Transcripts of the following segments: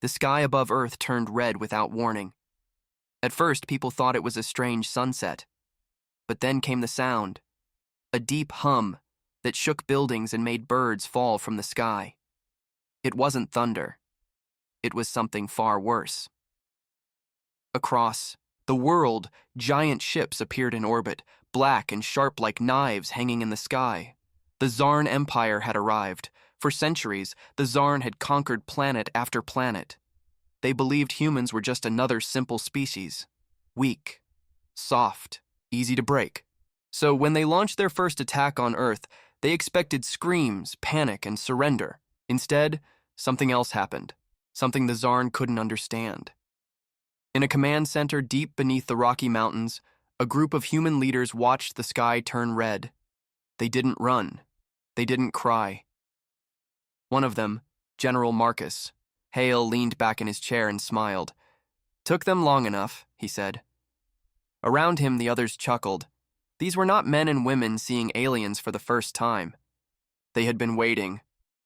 The sky above Earth turned red without warning. At first, people thought it was a strange sunset. But then came the sound, a deep hum that shook buildings and made birds fall from the sky. It wasn't thunder. It was something far worse. Across the world, giant ships appeared in orbit, black and sharp like knives hanging in the sky. The Zarn Empire had arrived. For centuries, the Zarn had conquered planet after planet. They believed humans were just another simple species, weak, soft, easy to break. So when they launched their first attack on Earth, they expected screams, panic, and surrender. Instead, something else happened, something the Zarn couldn't understand. In a command center deep beneath the Rocky Mountains, a group of human leaders watched the sky turn red. They didn't run. They didn't cry. One of them, General Marcus, Hale leaned back in his chair and smiled. "Took them long enough," he said. Around him, the others chuckled. These were not men and women seeing aliens for the first time. They had been waiting.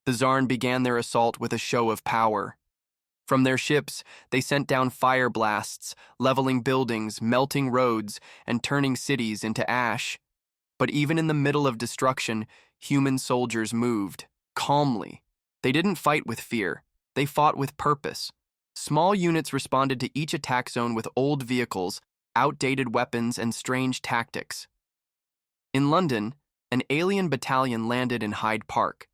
The Zarn began their assault with a show of power. From their ships, they sent down fire blasts, leveling buildings, melting roads, and turning cities into ash. But even in the middle of destruction, human soldiers moved, calmly. They didn't fight with fear. They fought with purpose. Small units responded to each attack zone with old vehicles, outdated weapons, and strange tactics. In London, an alien battalion landed in Hyde Park.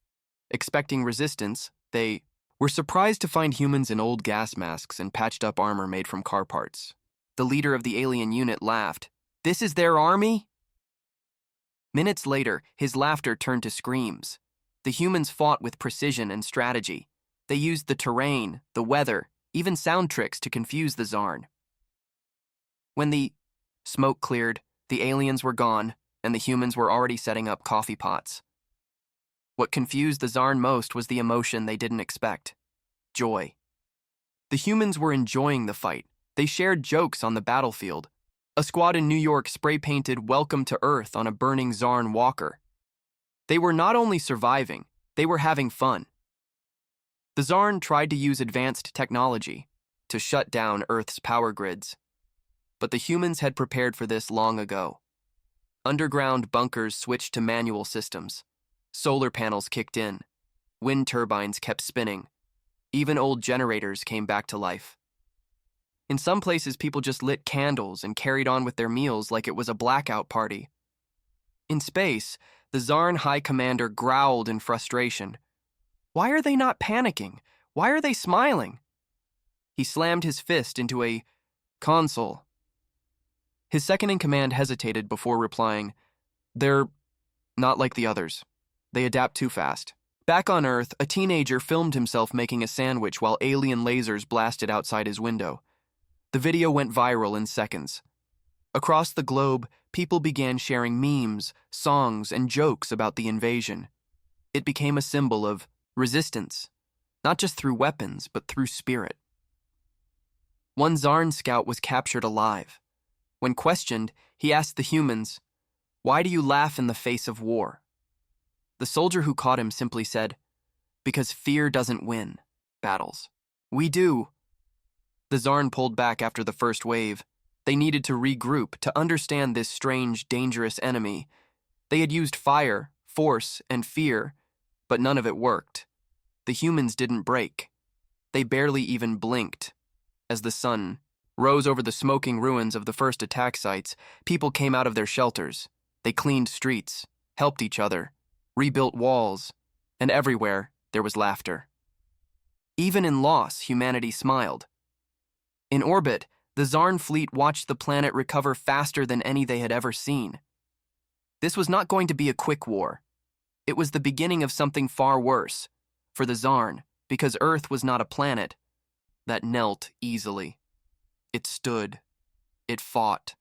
Expecting resistance, they were surprised to find humans in old gas masks and patched-up armor made from car parts. The leader of the alien unit laughed. "This is their army?" Minutes later, his laughter turned to screams. The humans fought with precision and strategy. They used the terrain, the weather, even sound tricks to confuse the Zarn. When the smoke cleared, the aliens were gone, and the humans were already setting up coffee pots. What confused the Zarn most was the emotion they didn't expect: joy. The humans were enjoying the fight. They shared jokes on the battlefield. A squad in New York spray-painted "Welcome to Earth" on a burning Zarn walker. They were not only surviving, they were having fun. The Zarn tried to use advanced technology to shut down Earth's power grids. But the humans had prepared for this long ago. Underground bunkers switched to manual systems. Solar panels kicked in. Wind turbines kept spinning. Even old generators came back to life. In some places, people just lit candles and carried on with their meals like it was a blackout party. In space, the Zarn High Commander growled in frustration. Why are they not panicking? Why are they smiling? He slammed his fist into a console. His second-in-command hesitated before replying, "They're not like the others. They adapt too fast." Back on Earth, a teenager filmed himself making a sandwich while alien lasers blasted outside his window. The video went viral in seconds. Across the globe, people began sharing memes, songs, and jokes about the invasion. It became a symbol of resistance, not just through weapons, but through spirit. One Zarn scout was captured alive. When questioned, he asked the humans, "Why do you laugh in the face of war?" The soldier who caught him simply said, "Because fear doesn't win battles. We do." The Zarn pulled back after the first wave. They needed to regroup to understand this strange, dangerous enemy. They had used fire, force, and fear, but none of it worked. The humans didn't break. They barely even blinked. As the sun rose over the smoking ruins of the first attack sites, people came out of their shelters. They cleaned streets, helped each other, rebuilt walls, and everywhere there was laughter. Even in loss, humanity smiled. In orbit, the Zarn fleet watched the planet recover faster than any they had ever seen. This was not going to be a quick war. It was the beginning of something far worse for the Zarn, because Earth was not a planet that knelt easily. It stood, it fought,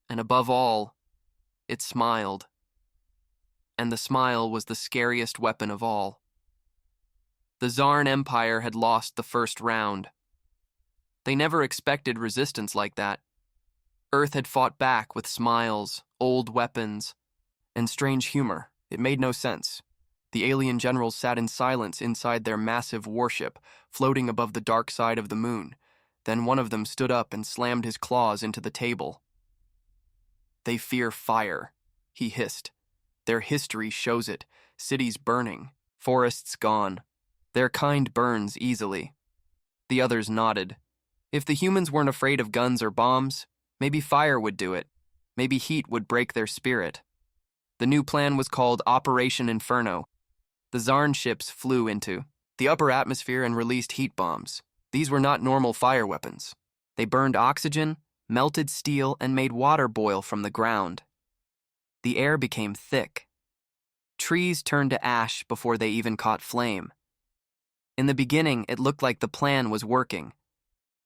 and above all, it smiled. And the smile was the scariest weapon of all. The Zarn Empire had lost the first round. They never expected resistance like that. Earth had fought back with smiles, old weapons, and strange humor. It made no sense. The alien generals sat in silence inside their massive warship, floating above the dark side of the moon. Then one of them stood up and slammed his claws into the table. "They fear fire," he hissed. "Their history shows it. Cities burning, forests gone. Their kind burns easily." The others nodded. If the humans weren't afraid of guns or bombs, maybe fire would do it. Maybe heat would break their spirit. The new plan was called Operation Inferno. The Zarn ships flew into the upper atmosphere and released heat bombs. These were not normal fire weapons. They burned oxygen, melted steel, and made water boil from the ground. The air became thick. Trees turned to ash before they even caught flame. In the beginning, it looked like the plan was working.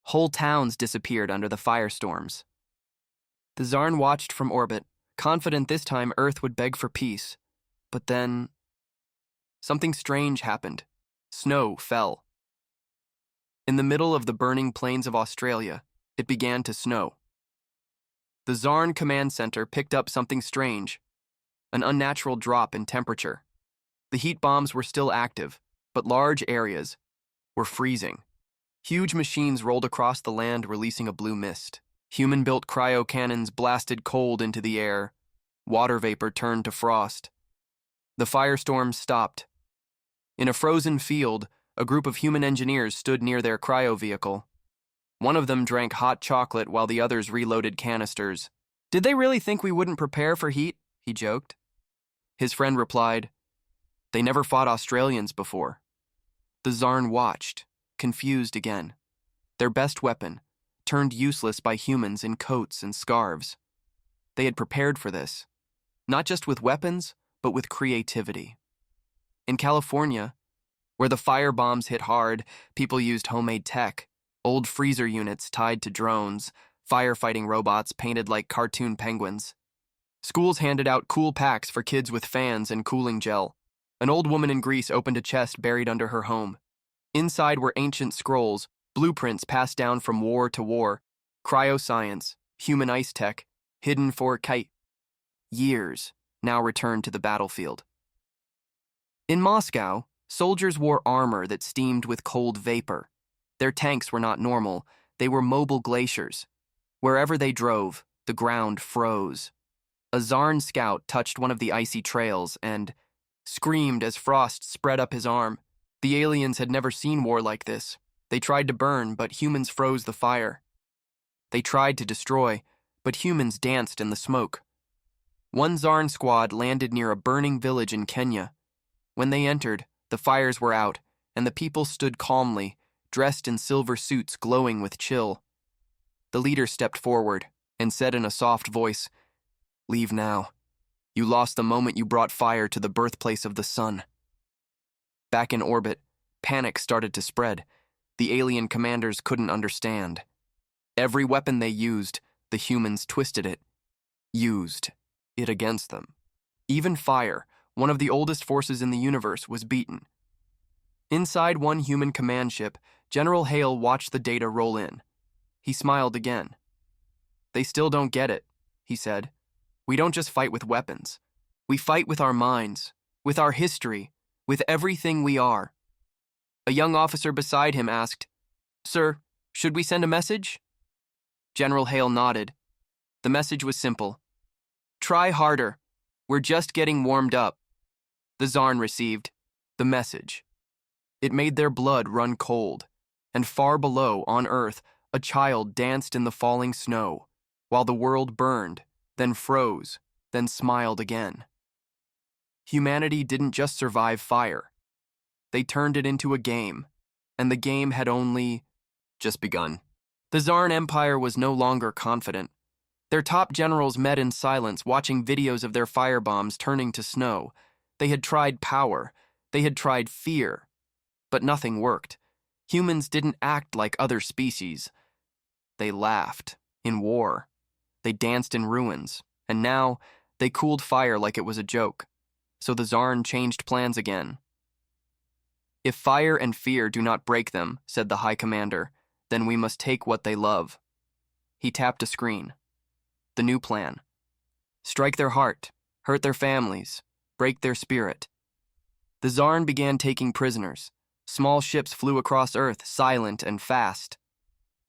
Whole towns disappeared under the firestorms. The Zarn watched from orbit, confident this time Earth would beg for peace. But then, something strange happened. Snow fell. In the middle of the burning plains of Australia, it began to snow. The Zarn Command Center picked up something strange, an unnatural drop in temperature. The heat bombs were still active, but large areas were freezing. Huge machines rolled across the land, releasing a blue mist. Human-built cryo cannons blasted cold into the air. Water vapor turned to frost. The firestorms stopped. In a frozen field, a group of human engineers stood near their cryo vehicle. One of them drank hot chocolate while the others reloaded canisters. "Did they really think we wouldn't prepare for heat?" he joked. His friend replied, "They never fought Australians before." The Zarn watched, confused again. Their best weapon, turned useless by humans in coats and scarves. They had prepared for this, not just with weapons, but with creativity. In California, where the fire bombs hit hard, people used homemade tech, old freezer units tied to drones, firefighting robots painted like cartoon penguins. Schools handed out cool packs for kids with fans and cooling gel. An old woman in Greece opened a chest buried under her home. Inside were ancient scrolls, blueprints passed down from war to war, cryoscience, human ice tech, hidden for years, now returned to the battlefield. In Moscow, soldiers wore armor that steamed with cold vapor. Their tanks were not normal, they were mobile glaciers. Wherever they drove, the ground froze. A Zarn scout touched one of the icy trails and screamed as frost spread up his arm. The aliens had never seen war like this. They tried to burn, but humans froze the fire. They tried to destroy, but humans danced in the smoke. One Zarn squad landed near a burning village in Kenya. When they entered, the fires were out, and the people stood calmly, dressed in silver suits glowing with chill. The leader stepped forward and said in a soft voice, "Leave now. You lost the moment you brought fire to the birthplace of the sun." Back in orbit, panic started to spread. The alien commanders couldn't understand. Every weapon they used, the humans twisted it, used it against them. Even fire, one of the oldest forces in the universe, was beaten. Inside one human command ship, General Hale watched the data roll in. He smiled again. "They still don't get it," he said. "We don't just fight with weapons. We fight with our minds, with our history, with everything we are." A young officer beside him asked, "Sir, should we send a message?" General Hale nodded. The message was simple. "Try harder. We're just getting warmed up." The Zarn received the message. It made their blood run cold, and far below, on Earth, a child danced in the falling snow, while the world burned, then froze, then smiled again. Humanity didn't just survive fire. They turned it into a game, and the game had only just begun. The Zarn Empire was no longer confident. Their top generals met in silence, watching videos of their firebombs turning to snow. They had tried power. They had tried fear. But nothing worked. Humans didn't act like other species. They laughed in war. They danced in ruins. And now, they cooled fire like it was a joke. So the Zarn changed plans again. "If fire and fear do not break them," said the High Commander, "then we must take what they love." He tapped a screen. The new plan. Strike their heart, hurt their families, break their spirit. The Zarn began taking prisoners. Small ships flew across Earth, silent and fast.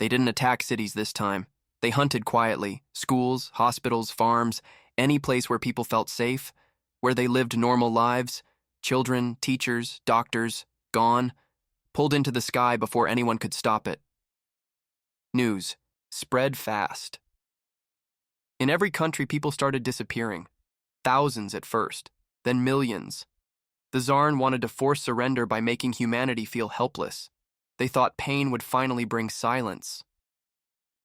They didn't attack cities this time. They hunted quietly, schools, hospitals, farms, any place where people felt safe, where they lived normal lives, children, teachers, doctors, gone, pulled into the sky before anyone could stop it. News spread fast. In every country, people started disappearing. Thousands at first, then millions. The Zarn wanted to force surrender by making humanity feel helpless. They thought pain would finally bring silence.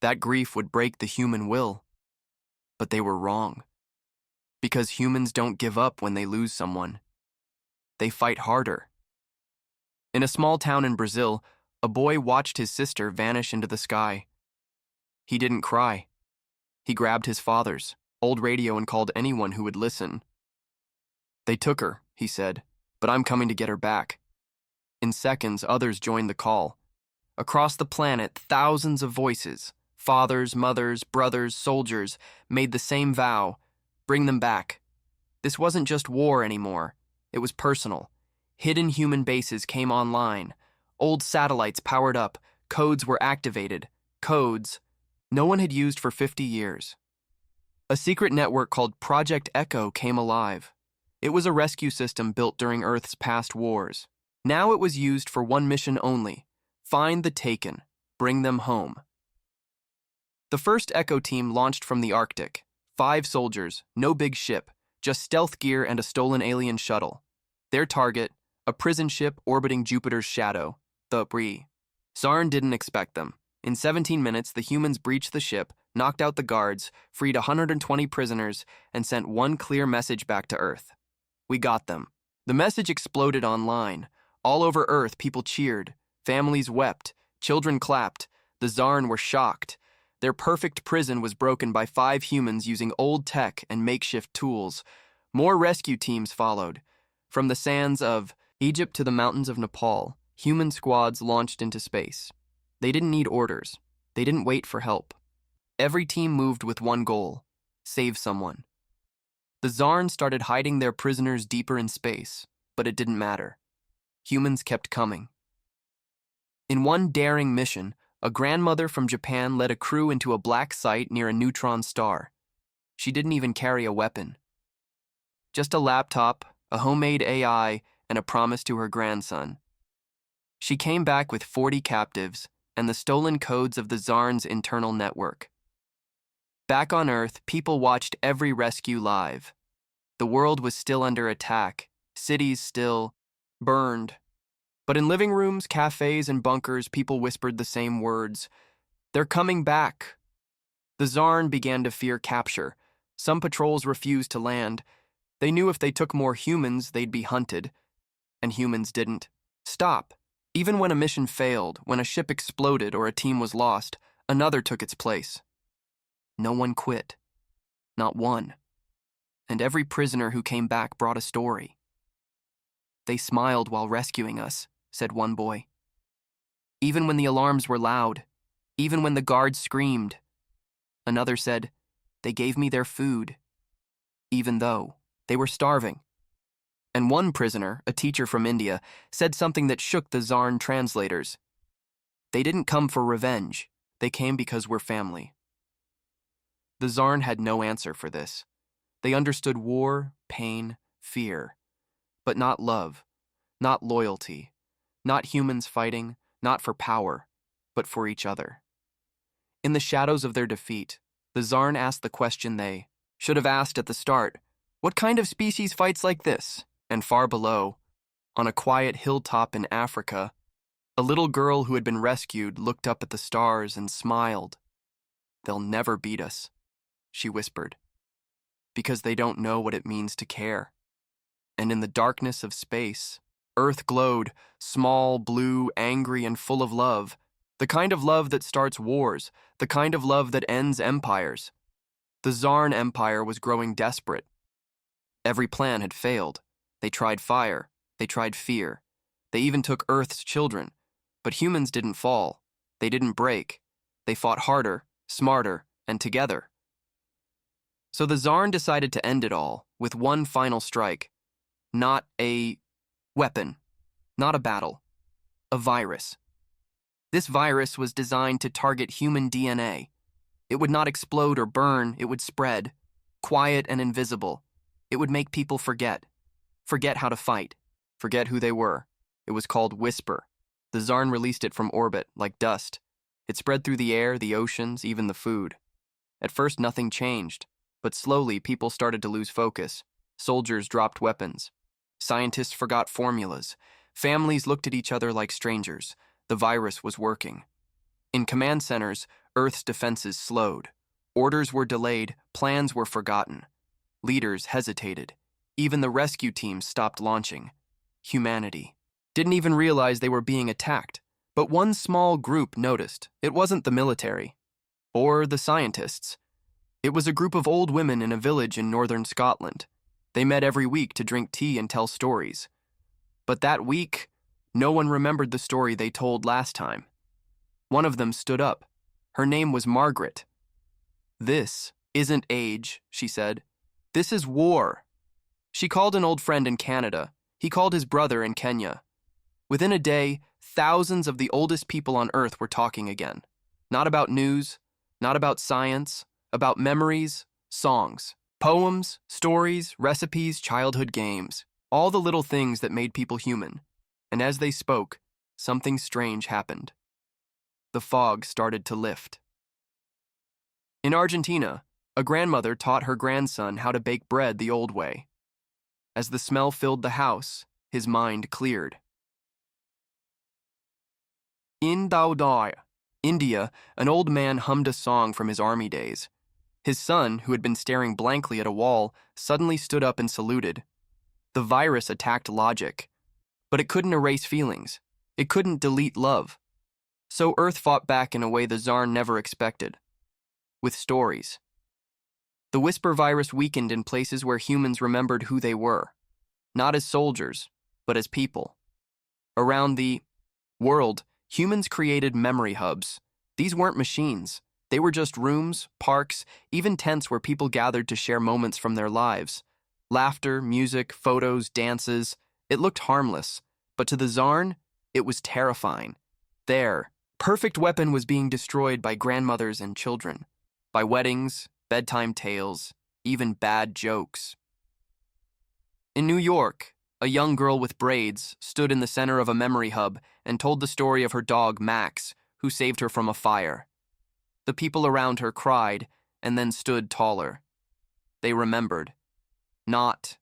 That grief would break the human will. But they were wrong. Because humans don't give up when they lose someone. They fight harder. In a small town in Brazil, a boy watched his sister vanish into the sky. He didn't cry. He grabbed his father's old radio and called anyone who would listen. "They took her," he said, "but I'm coming to get her back." In seconds, others joined the call. Across the planet, thousands of voices, fathers, mothers, brothers, soldiers, made the same vow: bring them back. This wasn't just war anymore. It was personal. Hidden human bases came online. Old satellites powered up. Codes were activated. Codes no one had used for 50 years. A secret network called Project Echo came alive. It was a rescue system built during Earth's past wars. Now it was used for one mission only: find the taken, bring them home. The first Echo team launched from the Arctic. 5 soldiers, no big ship, just stealth gear and a stolen alien shuttle. Their target, a prison ship orbiting Jupiter's shadow, the Bree. Zarn didn't expect them. In 17 minutes, the humans breached the ship, knocked out the guards, freed 120 prisoners, and sent one clear message back to Earth. We got them. The message exploded online. All over Earth, people cheered. Families wept. Children clapped. The Zarn were shocked. Their perfect prison was broken by 5 humans using old tech and makeshift tools. More rescue teams followed. From the sands of Egypt to the mountains of Nepal, human squads launched into space. They didn't need orders. They didn't wait for help. Every team moved with one goal: save someone. The Zarn started hiding their prisoners deeper in space, but it didn't matter. Humans kept coming. In one daring mission, a grandmother from Japan led a crew into a black site near a neutron star. She didn't even carry a weapon. Just a laptop, a homemade AI, and a promise to her grandson. She came back with 40 captives and the stolen codes of the Zarn's internal network. Back on Earth, people watched every rescue live. The world was still under attack, cities still burned. But in living rooms, cafes, and bunkers, people whispered the same words: "They're coming back." The Zarn began to fear capture. Some patrols refused to land. They knew if they took more humans, they'd be hunted. And humans didn't stop. Even when a mission failed, when a ship exploded or a team was lost, another took its place. No one quit. Not one. And every prisoner who came back brought a story. "They smiled while rescuing us," said one boy. "Even when the alarms were loud, even when the guards screamed." Another said, "They gave me their food, even though they were starving." And one prisoner, a teacher from India, said something that shook the Zarn translators. "They didn't come for revenge. They came because we're family." The Zarn had no answer for this. They understood war, pain, fear, but not love, not loyalty, not humans fighting, not for power, but for each other. In the shadows of their defeat, the Zarn asked the question they should have asked at the start: what kind of species fights like this? And far below, on a quiet hilltop in Africa, a little girl who had been rescued looked up at the stars and smiled. "They'll never beat us," she whispered, "because they don't know what it means to care." And in the darkness of space, Earth glowed, small, blue, angry, and full of love. The kind of love that starts wars, the kind of love that ends empires. The Zarn Empire was growing desperate. Every plan had failed. They tried fire. They tried fear. They even took Earth's children. But humans didn't fall. They didn't break. They fought harder, smarter, and together. So the Zarn decided to end it all with one final strike. Not a Weapon. Not a battle. A virus. This virus was designed to target human DNA. It would not explode or burn, it would spread. Quiet and invisible. It would make people forget. Forget how to fight. Forget who they were. It was called Whisper. The Zarn released it from orbit, like dust. It spread through the air, the oceans, even the food. At first, nothing changed, but slowly people started to lose focus. Soldiers dropped weapons. Scientists forgot formulas. Families looked at each other like strangers. The virus was working. In command centers, Earth's defenses slowed. Orders were delayed, plans were forgotten. Leaders hesitated. Even the rescue teams stopped launching. Humanity didn't even realize they were being attacked. But one small group noticed. It wasn't the military. Or the scientists. It was a group of old women in a village in northern Scotland. They met every week to drink tea and tell stories. But that week, no one remembered the story they told last time. One of them stood up. Her name was Margaret. "This isn't age," she said. "This is war." She called an old friend in Canada. He called his brother in Kenya. Within a day, thousands of the oldest people on Earth were talking again. Not about news, not about science, about memories, songs, poems, stories, recipes, childhood games. All the little things that made people human. And as they spoke, something strange happened. The fog started to lift. In Argentina, a grandmother taught her grandson how to bake bread the old way. As the smell filled the house, his mind cleared. In Daudai, India, an old man hummed a song from his army days. His son, who had been staring blankly at a wall, suddenly stood up and saluted. The virus attacked logic, but it couldn't erase feelings. It couldn't delete love. So Earth fought back in a way the Zarn never expected. With stories. The Whisper virus weakened in places where humans remembered who they were. Not as soldiers, but as people. Around the world, humans created memory hubs. These weren't machines. They were just rooms, parks, even tents where people gathered to share moments from their lives. Laughter, music, photos, dances. It looked harmless, but to the Zarn, it was terrifying. Their perfect weapon was being destroyed by grandmothers and children, by weddings, bedtime tales, even bad jokes. In New York, a young girl with braids stood in the center of a memory hub and told the story of her dog, Max, who saved her from a fire. The people around her cried and then stood taller. They remembered. Not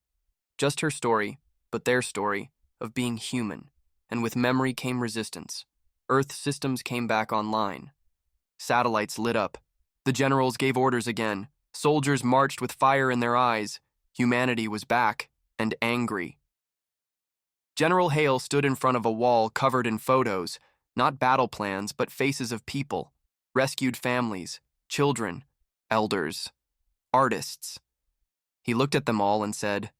just her story, but their story of being human. And with memory came resistance. Earth systems came back online. Satellites lit up. The generals gave orders again. Soldiers marched with fire in their eyes. Humanity was back and angry. General Hale stood in front of a wall covered in photos, not battle plans, but faces of people, rescued families, children, elders, artists. He looked at them all and said,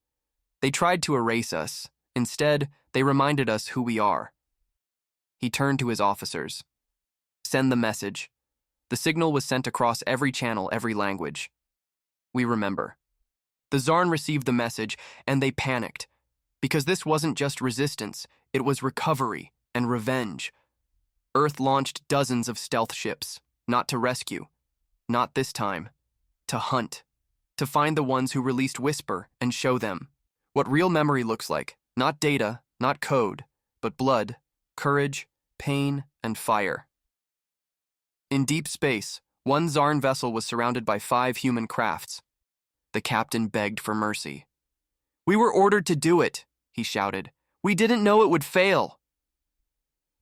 "They tried to erase us. Instead, they reminded us who we are." He turned to his officers. "Send the message." The signal was sent across every channel, every language. We remember. The Zarn received the message, and they panicked. Because this wasn't just resistance, it was recovery and revenge. Earth launched dozens of stealth ships, not to rescue. Not this time. To hunt. To find the ones who released Whisper and show them what real memory looks like. Not data, not code, but blood, courage, pain, and fire. In deep space, one Zarn vessel was surrounded by 5 human crafts. The captain begged for mercy. "We were ordered to do it," he shouted. "We didn't know it would fail."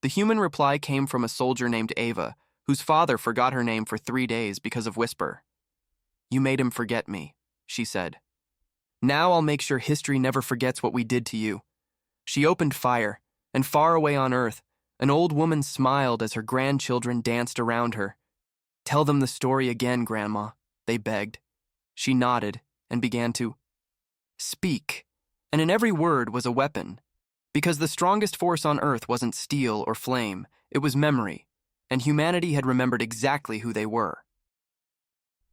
The human reply came from a soldier named Ava, whose father forgot her name for 3 days because of Whisper. "You made him forget me," she said. "Now I'll make sure history never forgets what we did to you." She opened fire, and far away on Earth, an old woman smiled as her grandchildren danced around her. "Tell them the story again, Grandma," they begged. She nodded and began to speak, and in every word was a weapon. Because the strongest force on Earth wasn't steel or flame, it was memory, and humanity had remembered exactly who they were.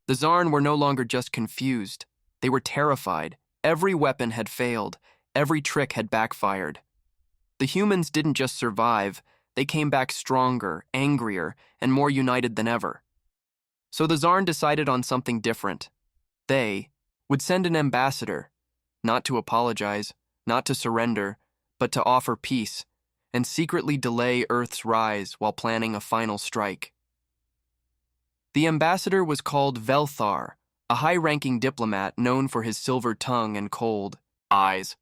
The Zarn were no longer just confused. They were terrified. Every weapon had failed. Every trick had backfired. The humans didn't just survive, they came back stronger, angrier, and more united than ever. So the Tsar decided on something different. They would send an ambassador, not to apologize, not to surrender, but to offer peace, and secretly delay Earth's rise while planning a final strike. The ambassador was called Velthar, a high-ranking diplomat known for his silver tongue and cold eyes.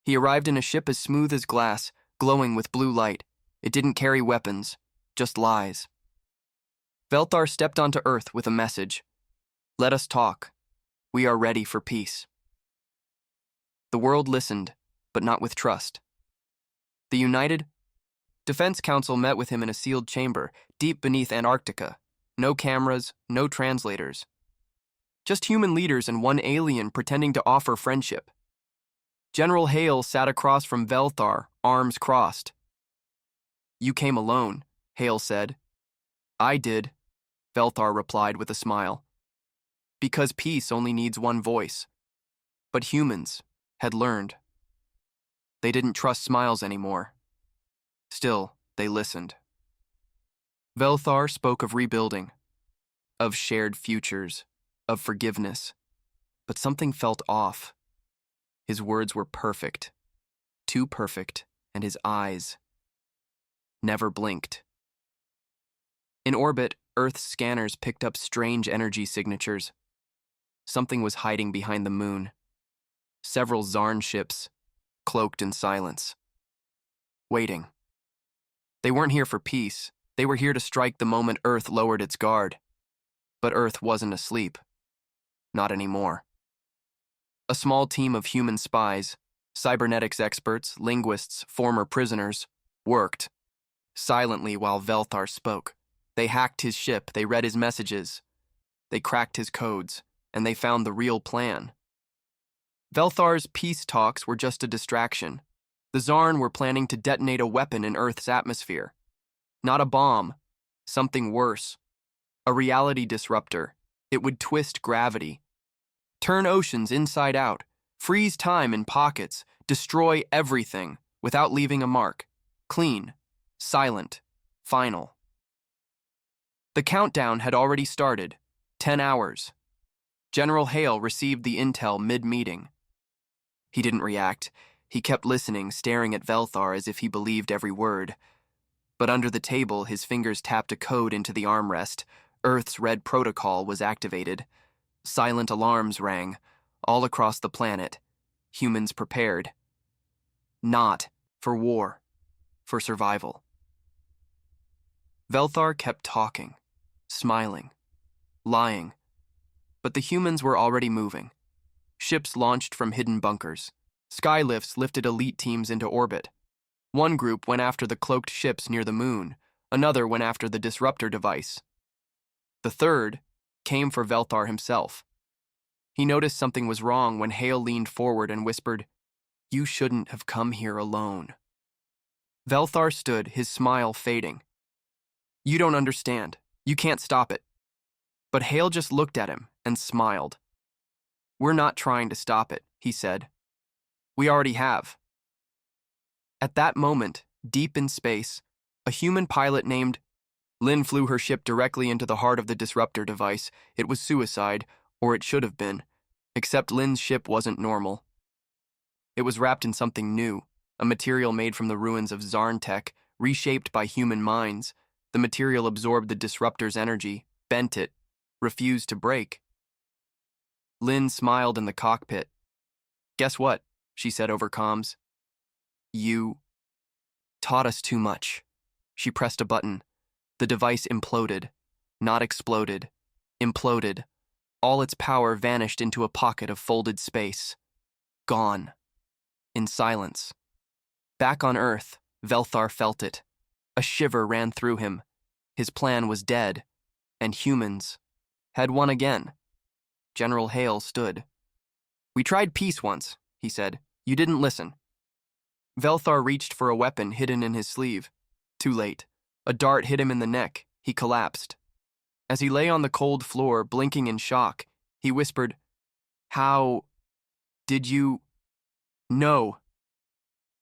He arrived in a ship as smooth as glass, glowing with blue light. It didn't carry weapons, just lies. Velthar stepped onto Earth with a message. Let us talk. We are ready for peace. The world listened, but not with trust. The United Defense Council met with him in a sealed chamber, deep beneath Antarctica. No cameras, no translators. Just human leaders and one alien pretending to offer friendship. General Hale sat across from Velthar, arms crossed. You came alone, Hale said. I did, Velthar replied with a smile. Because peace only needs one voice. But humans had learned. They didn't trust smiles anymore. Still, they listened. Velthar spoke of rebuilding, of shared futures, of forgiveness. But something felt off. His words were perfect, too perfect, and his eyes never blinked. In orbit, Earth's scanners picked up strange energy signatures. Something was hiding behind the moon. Several Zarn ships, cloaked in silence. Waiting. They weren't here for peace. They were here to strike the moment Earth lowered its guard. But Earth wasn't asleep. Not anymore. A small team of human spies, cybernetics experts, linguists, former prisoners, worked. Silently while Velthar spoke. They hacked his ship, they read his messages. They cracked his codes, and they found the real plan. Velthar's peace talks were just a distraction. The Zarn were planning to detonate a weapon in Earth's atmosphere. Not a bomb, something worse. A reality disruptor. It would twist gravity. Turn oceans inside out. Freeze time in pockets. Destroy everything without leaving a mark. Clean. Silent. Final. The countdown had already started. 10 hours. General Hale received the intel mid-meeting. He didn't react. He kept listening, staring at Velthar as if he believed every word. But under the table, his fingers tapped a code into the armrest. Earth's red protocol was activated. Silent alarms rang, all across the planet. Humans prepared. Not for war, for survival. Velthar kept talking, smiling, lying. But the humans were already moving. Ships launched from hidden bunkers. Skylifts lifted elite teams into orbit. One group went after the cloaked ships near the moon. Another went after the disruptor device. The third came for Velthar himself. He noticed something was wrong when Hale leaned forward and whispered, "You shouldn't have come here alone." Velthar stood, his smile fading. "You don't understand. You can't stop it." But Hale just looked at him and smiled. "We're not trying to stop it," he said. "We already have." At that moment, deep in space, a human pilot named Lynn flew her ship directly into the heart of the disruptor device. It was suicide, or it should have been, except Lynn's ship wasn't normal. It was wrapped in something new, a material made from the ruins of Zarn tech, reshaped by human minds. The material absorbed the disruptor's energy, bent it, refused to break. Lynn smiled in the cockpit. "Guess what?" she said over comms. "You taught us too much." She pressed a button. The device imploded. Not exploded. Imploded. All its power vanished into a pocket of folded space. Gone. In silence. Back on Earth, Velthar felt it. A shiver ran through him. His plan was dead, and humans had won again. General Hale stood. "We tried peace once," he said. "You didn't listen." Velthar reached for a weapon hidden in his sleeve. Too late. A dart hit him in the neck. He collapsed. As he lay on the cold floor, blinking in shock, he whispered, "How did you know?"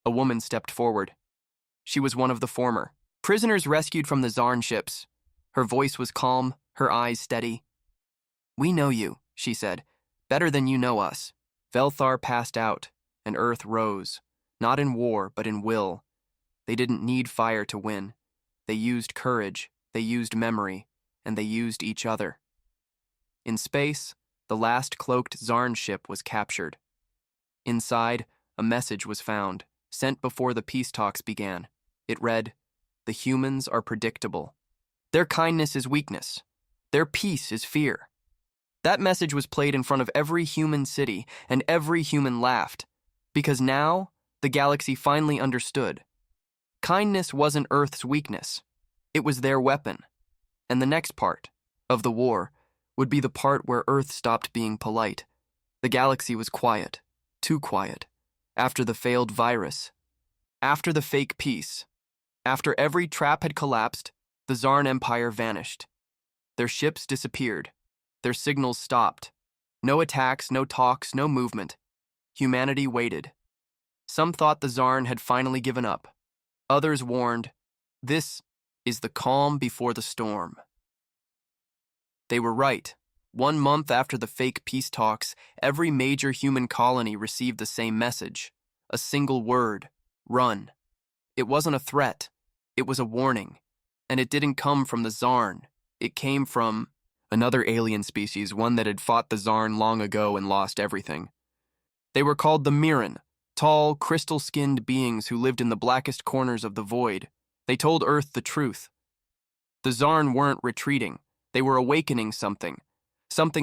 A woman stepped forward. She was one of the former. Prisoners rescued from the Zarn ships. Her voice was calm, her eyes steady. "We know you," she said, "better than you know us." Velthar passed out, and Earth rose, not in war, but in will. They didn't need fire to win. They used courage, they used memory, and they used each other. In space, the last cloaked Zarn ship was captured. Inside, a message was found, sent before the peace talks began. It read, "The humans are predictable. Their kindness is weakness. Their peace is fear." That message was played in front of every human city, and every human laughed, because now the galaxy finally understood. Kindness wasn't Earth's weakness. It was their weapon. And the next part of the war would be the part where Earth stopped being polite. The galaxy was quiet, too quiet, after the failed virus, after the fake peace, after every trap had collapsed. The Zarn Empire vanished. Their ships disappeared. Their signals stopped. No attacks, no talks, no movement. Humanity waited. Some thought the Zarn had finally given up. Others warned, "This is the calm before the storm." They were right. 1 month after the fake peace talks, every major human colony received the same message. A single word: run. It wasn't a threat. It was a warning. And it didn't come from the Zarn. It came from another alien species, one that had fought the Zarn long ago and lost everything. They were called the Mirren, tall, crystal-skinned beings who lived in the blackest corners of the void. They told Earth the truth. The Zarn weren't retreating. They were awakening something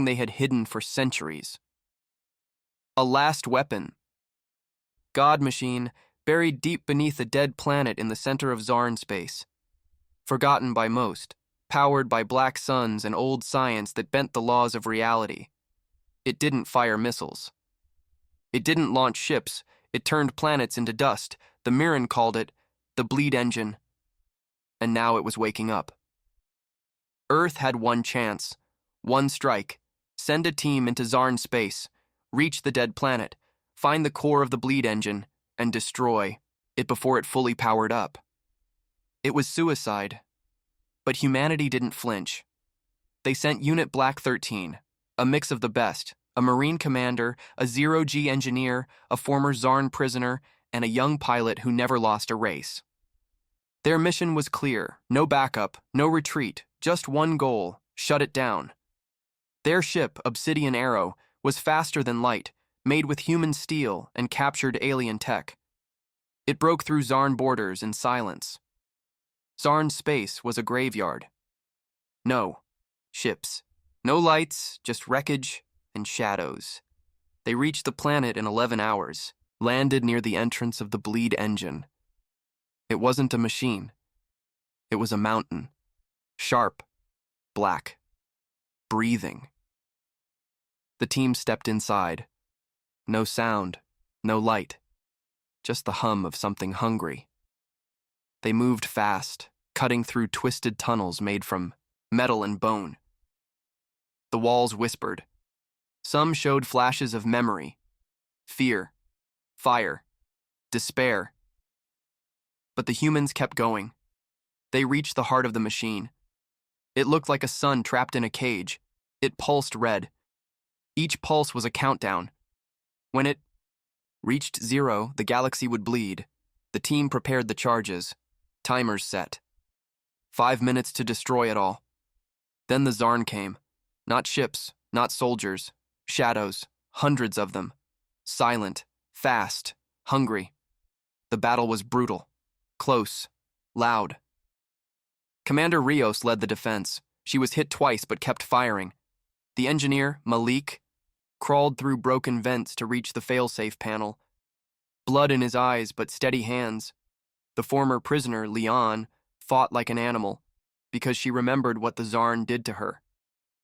they had hidden for centuries. A last weapon. God machine, buried deep beneath a dead planet in the center of Zarn space. Forgotten by most, powered by black suns and old science that bent the laws of reality. It didn't fire missiles. It didn't launch ships. It turned planets into dust. The Mirren called it the bleed engine. And now it was waking up. Earth had one chance, one strike. Send a team into Zarn space, reach the dead planet, find the core of the bleed engine, and destroy it before it fully powered up. It was suicide. But humanity didn't flinch. They sent Unit Black 13, a mix of the best, a Marine commander, a zero-G engineer, a former Zarn prisoner, and a young pilot who never lost a race. Their mission was clear: no backup, no retreat, just one goal: shut it down. Their ship, Obsidian Arrow, was faster than light, made with human steel and captured alien tech. It broke through Zarn borders in silence. Zarn space was a graveyard. No ships, no lights, just wreckage and shadows. They reached the planet in 11 hours, landed near the entrance of the bleed engine. It wasn't a machine. It was a mountain. Sharp, black, breathing. The team stepped inside. No sound, no light, just the hum of something hungry. They moved fast, cutting through twisted tunnels made from metal and bone. The walls whispered. Some showed flashes of memory, fear, fire, despair. But the humans kept going. They reached the heart of the machine. It looked like a sun trapped in a cage. It pulsed red. Each pulse was a countdown. When it reached 0, the galaxy would bleed. The team prepared the charges. Timers set. 5 minutes to destroy it all. Then the Zarn came. Not ships, not soldiers. Shadows, hundreds of them. Silent, fast, hungry. The battle was brutal, close, loud. Commander Rios led the defense. She was hit twice but kept firing. The engineer, Malik, crawled through broken vents to reach the failsafe panel. Blood in his eyes but steady hands. The former prisoner, Leon, fought like an animal because she remembered what the Zarn did to her.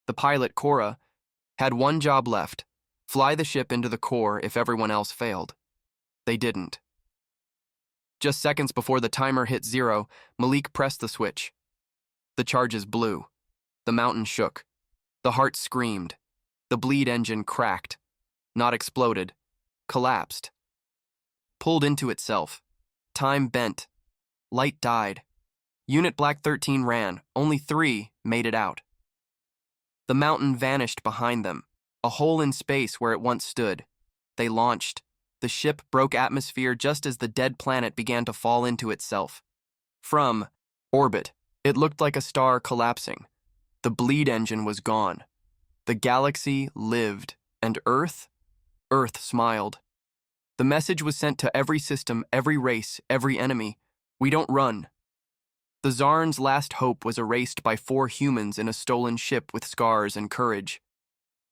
The pilot, Cora, had one job left: fly the ship into the core if everyone else failed. They didn't. Just seconds before the timer hit 0, Malik pressed the switch. The charges blew. The mountain shook. The heart screamed. The bleed engine cracked. Not exploded. Collapsed. Pulled into itself. Time bent. light died. Unit Black 13 ran. Only 3 made it out. The mountain vanished behind them, a hole in space where it once stood. They launched. The ship broke atmosphere just as the dead planet began to fall into itself. From orbit, it looked like a star collapsing. The bleed engine was gone. The galaxy lived, and Earth smiled. The message was sent to every system, every race, every enemy. We don't run. The Zarn's last hope was erased by 4 humans in a stolen ship with scars and courage.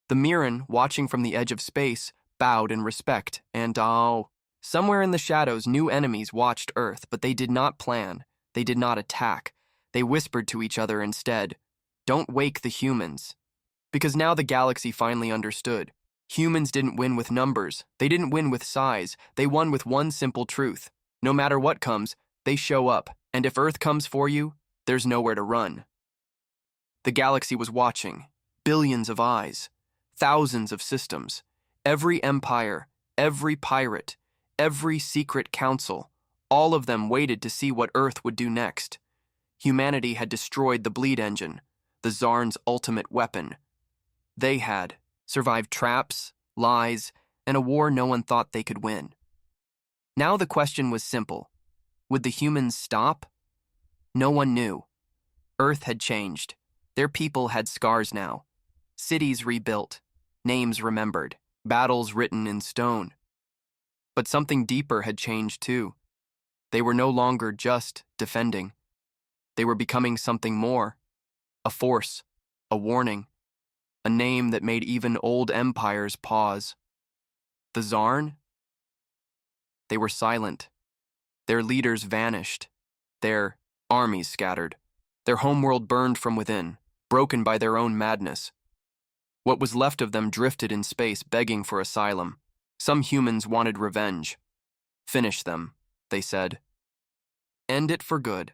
The Mirren, watching from the edge of space, bowed in respect, and somewhere in the shadows, new enemies watched Earth, but they did not plan. They did not attack. They whispered to each other instead, "Don't wake the humans." Because now the galaxy finally understood. Humans didn't win with numbers. They didn't win with size. They won with one simple truth. No matter what comes, they show up, and if Earth comes for you, there's nowhere to run. The galaxy was watching. Billions of eyes. Thousands of systems. Every empire, every pirate, every secret council, all of them waited to see what Earth would do next. Humanity had destroyed the bleed engine, the Zarn's ultimate weapon. They had survived traps, lies, and a war no one thought they could win. Now the question was simple. Would the humans stop? No one knew. Earth had changed. Their people had scars now. Cities rebuilt, names remembered, battles written in stone. But something deeper had changed too. They were no longer just defending. They were becoming something more. A force, a warning, a name that made even old empires pause. The Zarn? They were silent. Their leaders vanished. Their armies scattered. Their homeworld burned from within, broken by their own madness. What was left of them drifted in space, begging for asylum. Some humans wanted revenge. Finish them, they said. End it for good.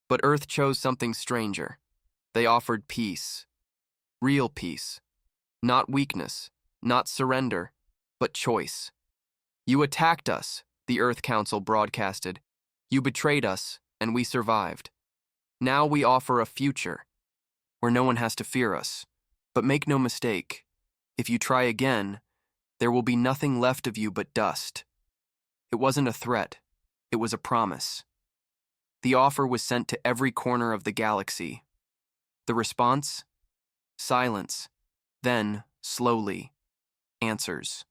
But Earth chose something stranger. They offered peace. Real peace. Not weakness, not surrender, but choice. You attacked us, the Earth Council broadcasted. You betrayed us, and we survived. Now we offer a future, where no one has to fear us. But make no mistake, if you try again, there will be nothing left of you but dust. It wasn't a threat, it was a promise. The offer was sent to every corner of the galaxy. The response? Silence. Then, slowly, answers.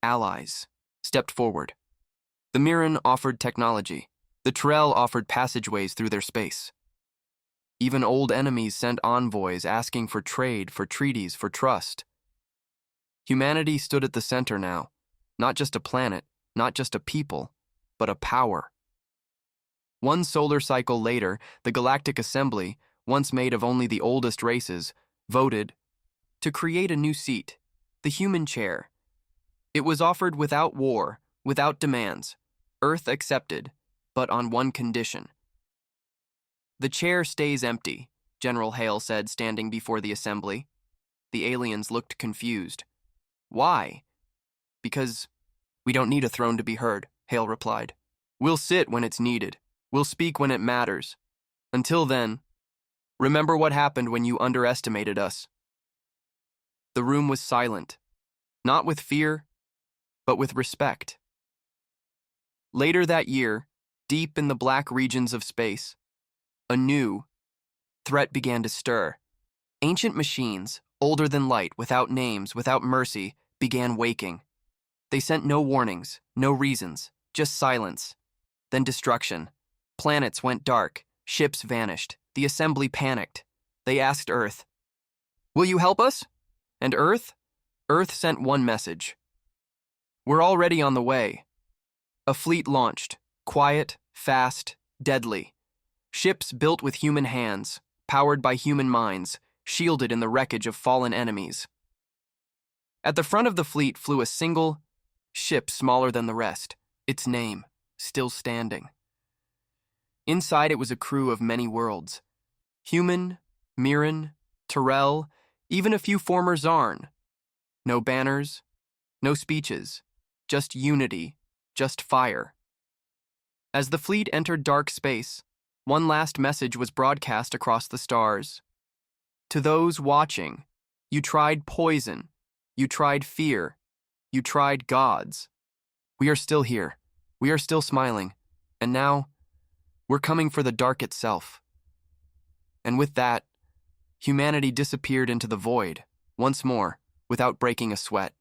Allies stepped forward. The Mirren offered technology. The Terrell offered passageways through their space. Even old enemies sent envoys asking for trade, for treaties, for trust. Humanity stood at the center now. Not just a planet, not just a people, but a power. One solar cycle later, the Galactic Assembly, once made of only the oldest races, voted to create a new seat, the human chair. It was offered without war, without demands. Earth accepted, but on one condition. The chair stays empty, General Hale said, standing before the assembly. The aliens looked confused. Why? Because we don't need a throne to be heard, Hale replied. We'll sit when it's needed. We'll speak when it matters. Until then, remember what happened when you underestimated us. The room was silent, not with fear, but with respect. Later that year, deep in the black regions of space, a new threat began to stir. Ancient machines, older than light, without names, without mercy, began waking. They sent no warnings, no reasons, just silence. Then destruction. Planets went dark, ships vanished, the assembly panicked. They asked Earth, "Will you help us?" And Earth sent one message. "We're already on the way." A fleet launched, quiet, fast, deadly. Ships built with human hands, powered by human minds, shielded in the wreckage of fallen enemies. At the front of the fleet flew a single ship smaller than the rest, its name still standing. Inside it was a crew of many worlds. Human, Mirren, Terrell, even a few former Zarn. No banners, no speeches, just unity, just fire. As the fleet entered dark space, one last message was broadcast across the stars. To those watching, you tried poison, you tried fear, you tried gods. We are still here. We are still smiling. And now, we're coming for the dark itself. And with that, humanity disappeared into the void, once more, without breaking a sweat.